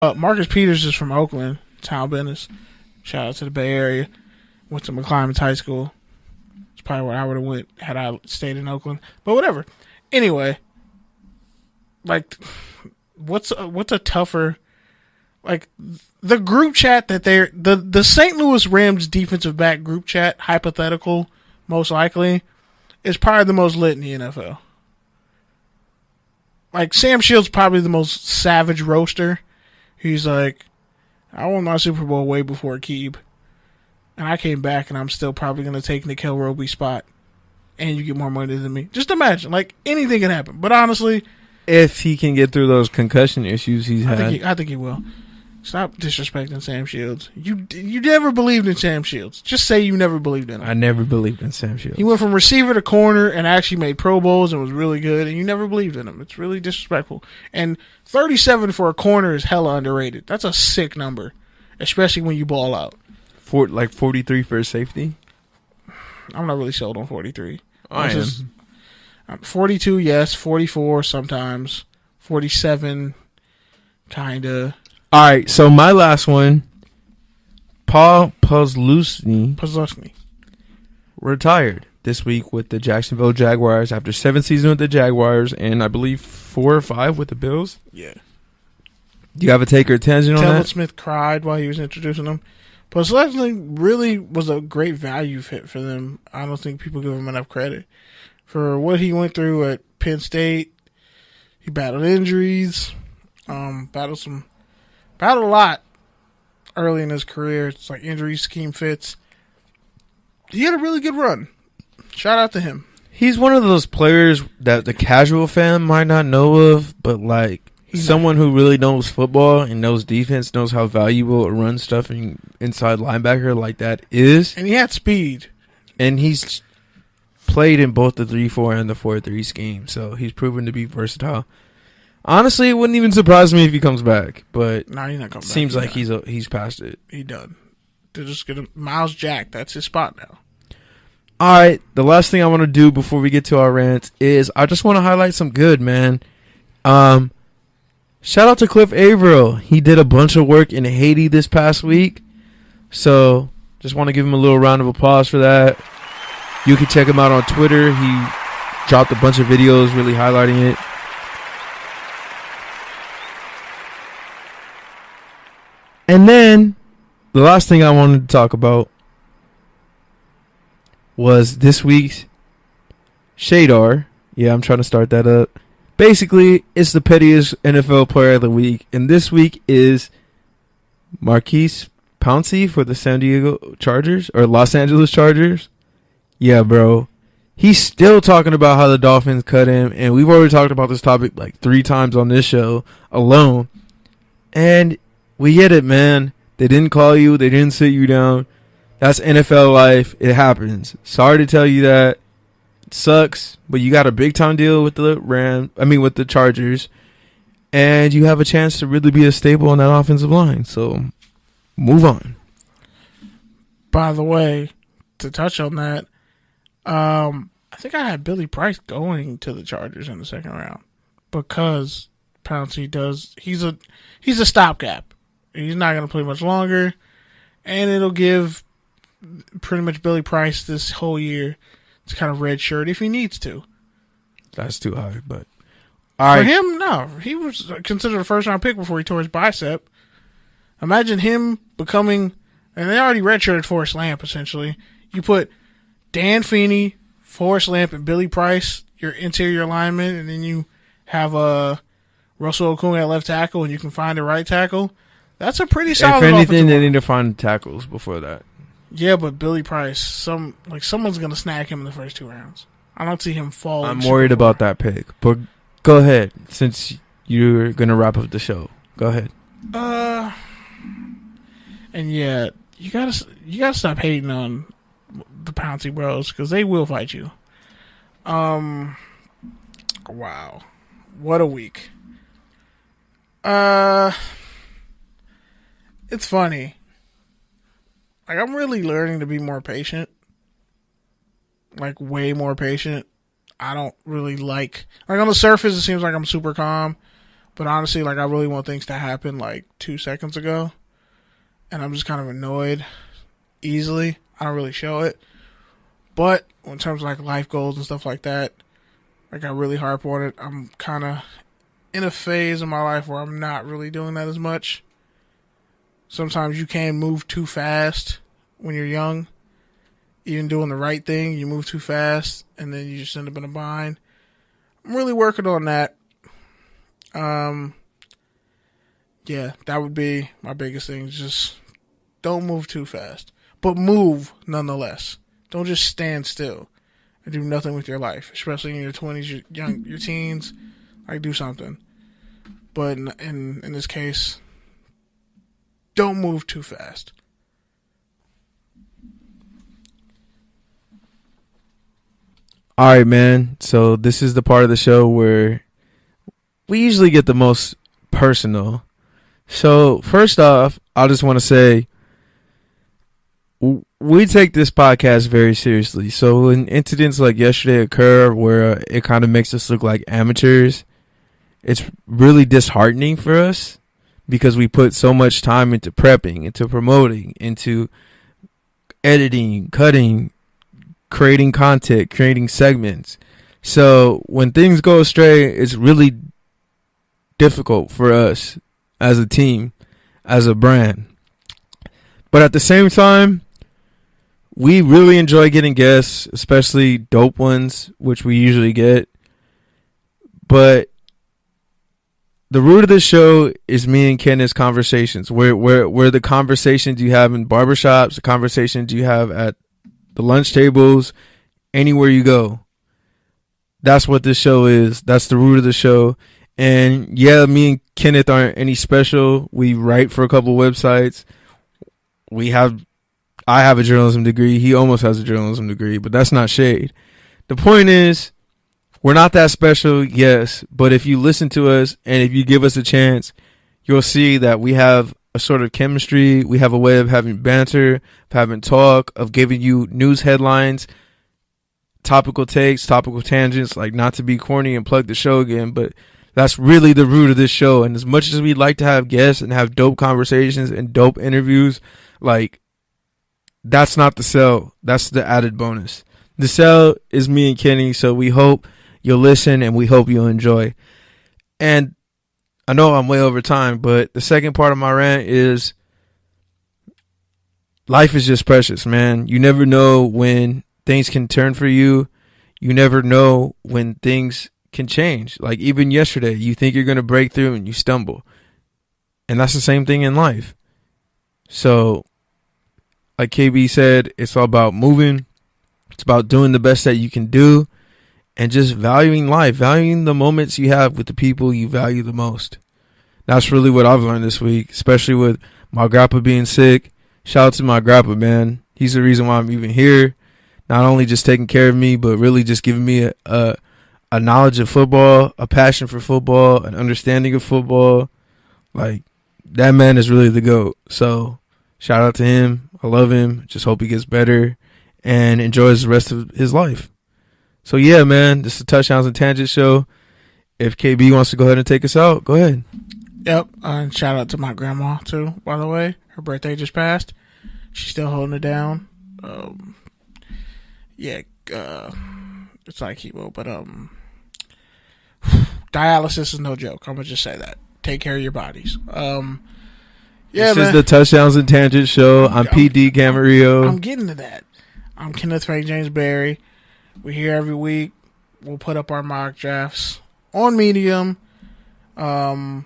Marcus Peters is from Oakland, town business. Shout out to the Bay Area. Went to McClymonds High School. It's probably where I would have went had I stayed in Oakland. But whatever. Anyway, like, what's a tougher, like, the group chat that the St. Louis Rams defensive back group chat, hypothetical, most likely, is probably the most lit in the NFL. Like, Sam Shields probably the most savage roaster. He's like, I won my Super Bowl way before Keeb. And I came back and I'm still probably going to take Nickel Roby's spot. And you get more money than me. Just imagine. Like, anything can happen. But honestly, if he can get through those concussion issues he's had. I think he will. Stop disrespecting Sam Shields. You never believed in Sam Shields. Just say you never believed in him. I never believed in Sam Shields. He went from receiver to corner and actually made Pro Bowls and was really good, and you never believed in him. It's really disrespectful. And 37 for a corner is hella underrated. That's a sick number, especially when you ball out. 43 for a safety? I'm not really sold on 43. I am. 42, yes. 44 sometimes. 47, kind of. All right, so my last one, Paul Posluszny retired this week with the Jacksonville Jaguars after 7 seasons with the Jaguars and I believe 4 or 5 with the Bills. Yeah. Do you have a take or tangent on that? Telvin Smith cried while he was introducing them. Posluszny really was a great value fit for them. I don't think people give him enough credit for what he went through at Penn State. He battled injuries, battled a lot early in his career. It's like injury scheme fits. He had a really good run. Shout out to him. He's one of those players that the casual fan might not know of, but like someone who really knows football and knows defense, knows how valuable a run stuffing inside linebacker like that is. And he had speed. And he's played in both the 3-4 and the 4-3 scheme, so he's proven to be versatile. Honestly, it wouldn't even surprise me if he comes back, but no, he's not coming back. Seems like he's past it. He done. They're just gonna Miles Jack. That's his spot now. All right, the last thing I want to do before we get to our rant is I just want to highlight some good, man. Shout out to Cliff Averill. He did a bunch of work in Haiti this past week, so just want to give him a little round of applause for that. You can check him out on Twitter. He dropped a bunch of videos really highlighting it. And then, the last thing I wanted to talk about was this week's Shadar. Yeah, I'm trying to start that up. Basically, it's the pettiest NFL player of the week. And this week is Marquise Pouncey for the San Diego Chargers, or Los Angeles Chargers. Yeah, bro. He's still talking about how the Dolphins cut him. And we've already talked about this topic like 3 times on this show alone. And we get it, man. They didn't call you. They didn't sit you down. That's NFL life. It happens. Sorry to tell you that. It sucks, but you got a big time deal with with the Chargers, and you have a chance to really be a staple on that offensive line. So, move on. By the way, to touch on that, I think I had Billy Price going to the Chargers in the second round because Pouncey he's a stopgap. He's not going to play much longer, and it'll give pretty much Billy Price this whole year to kind of red shirt if he needs to. That's too high, but for him, no. He was considered a first-round pick before he tore his bicep. Imagine him becoming, and they already redshirted Forrest Lamp, essentially. You put Dan Feeney, Forrest Lamp, and Billy Price, your interior lineman, and then you have Russell Okung at left tackle, and you can find a right tackle. That's a pretty solid offensive line. If anything, they need to find tackles before that. Yeah, but Billy Price, someone's going to snag him in the first 2 rounds. I don't see him falling. I'm worried about that pick, but go ahead, since you're going to wrap up the show. Go ahead. And yeah, you gotta stop hating on the Pouncey Bros because they will fight you. Wow, what a week. It's funny. Like, I'm really learning to be more patient. Like, way more patient. I don't really like on the surface, it seems like I'm super calm. But honestly, like, I really want things to happen like 2 seconds ago. And I'm just kind of annoyed easily. I don't really show it. But in terms of like life goals and stuff like that, like, I really harp on it. I'm kind of in a phase of my life where I'm not really doing that as much. Sometimes you can move too fast when you're young. Even doing the right thing, you move too fast, and then you just end up in a bind. I'm really working on that. Yeah, that would be my biggest thing. Just don't move too fast, but move nonetheless. Don't just stand still and do nothing with your life, especially in your 20s, your teens. Like, do something. But in this case, don't move too fast. All right, man. So this is the part of the show where we usually get the most personal. So first off, I just want to say we take this podcast very seriously. So when incidents like yesterday occur where it kind of makes us look like amateurs, it's really disheartening for us because we put so much time into prepping, into promoting, into editing, cutting, creating content, creating segments. So when things go astray, it's really difficult for us as a team, as a brand. But at the same time, we really enjoy getting guests, especially dope ones, which we usually get. But the root of the show is me and Kenneth's conversations, where the conversations you have in barbershops, the conversations you have at the lunch tables, anywhere you go. That's what this show is. That's the root of the show. And yeah, me and Kenneth aren't any special. We write for a couple websites. I have a journalism degree. He almost has a journalism degree, but that's not shade. The point is, we're not that special, yes, but if you listen to us and if you give us a chance, you'll see that we have a sort of chemistry. We have a way of having banter, of having talk, of giving you news headlines, topical takes, topical tangents, like, not to be corny and plug the show again, but that's really the root of this show. And as much as we'd like to have guests and have dope conversations and dope interviews, like, that's not the sell. That's the added bonus. The sell is me and Kenny, so we hope you'll listen and we hope you'll enjoy. And I know I'm way over time, but the second part of my rant is life is just precious, man. You never know when things can turn for you. You never know when things can change. Like, even yesterday, you think you're going to break through and you stumble. And that's the same thing in life. So, like KB said, it's all about moving. It's about doing the best that you can do and just valuing life, valuing the moments you have with the people you value the most. That's really what I've learned this week, especially with my grandpa being sick. Shout out to my grandpa, man. He's the reason why I'm even here. Not only just taking care of me, but really just giving me a knowledge of football, a passion for football, an understanding of football. Like, that man is really the GOAT. So, shout out to him. I love him. Just hope he gets better and enjoys the rest of his life. So, yeah, man, this is the Touchdowns and Tangents show. If KB wants to go ahead and take us out, go ahead. Yep. And shout out to my grandma, too, by the way. Her birthday just passed. She's still holding it down. It's like chemo, but dialysis is no joke. I'm going to just say that. Take care of your bodies. This is the Touchdowns and Tangents show. I'm PD Camarillo. I'm getting to that. I'm Kenneth Frank James Barry. We're here every week. We'll put up our mock drafts on Medium. Yeah,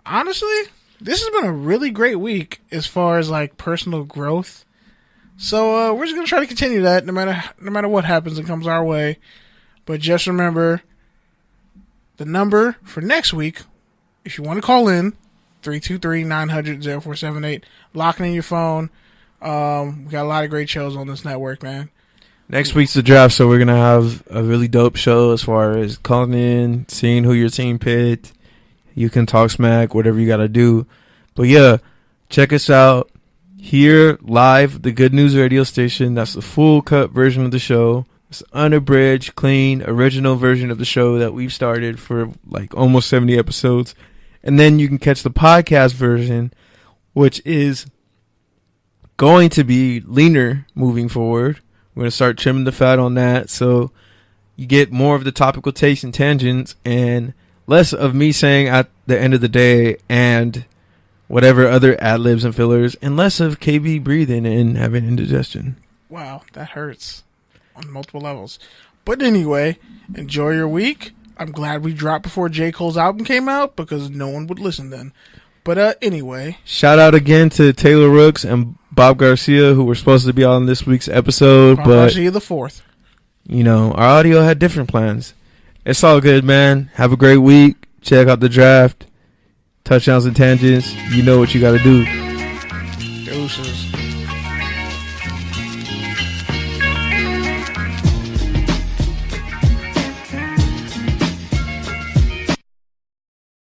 honestly, this has been a really great week as far as like personal growth. So we're just gonna try to continue that no matter what happens and comes our way. But just remember the number for next week, if you want to call in, 323-900-0478. Lock it in your phone. We got a lot of great shows on this network, man. Next week's the draft, so we're going to have a really dope show as far as calling in, seeing who your team picked. You can talk smack, whatever you got to do. But, yeah, check us out here live, the Good News radio station. That's the full cut version of the show. It's unabridged, clean, original version of the show that we've started for like almost 70 episodes. And then you can catch the podcast version, which is going to be leaner moving forward. We're going to start trimming the fat on that. So you get more of the topical takes and tangents and less of me saying at the end of the day and whatever other ad-libs and fillers, and less of KB breathing and having indigestion. Wow, that hurts on multiple levels. But anyway, enjoy your week. I'm glad we dropped before J. Cole's album came out because no one would listen then. But anyway. Shout out again to Taylor Rooks and Bob Garcia, who were supposed to be on this week's episode. Bob Garcia the fourth. You know, our audio had different plans. It's all good, man. Have a great week. Check out the draft. Touchdowns and tangents. You know what you got to do. Deuces.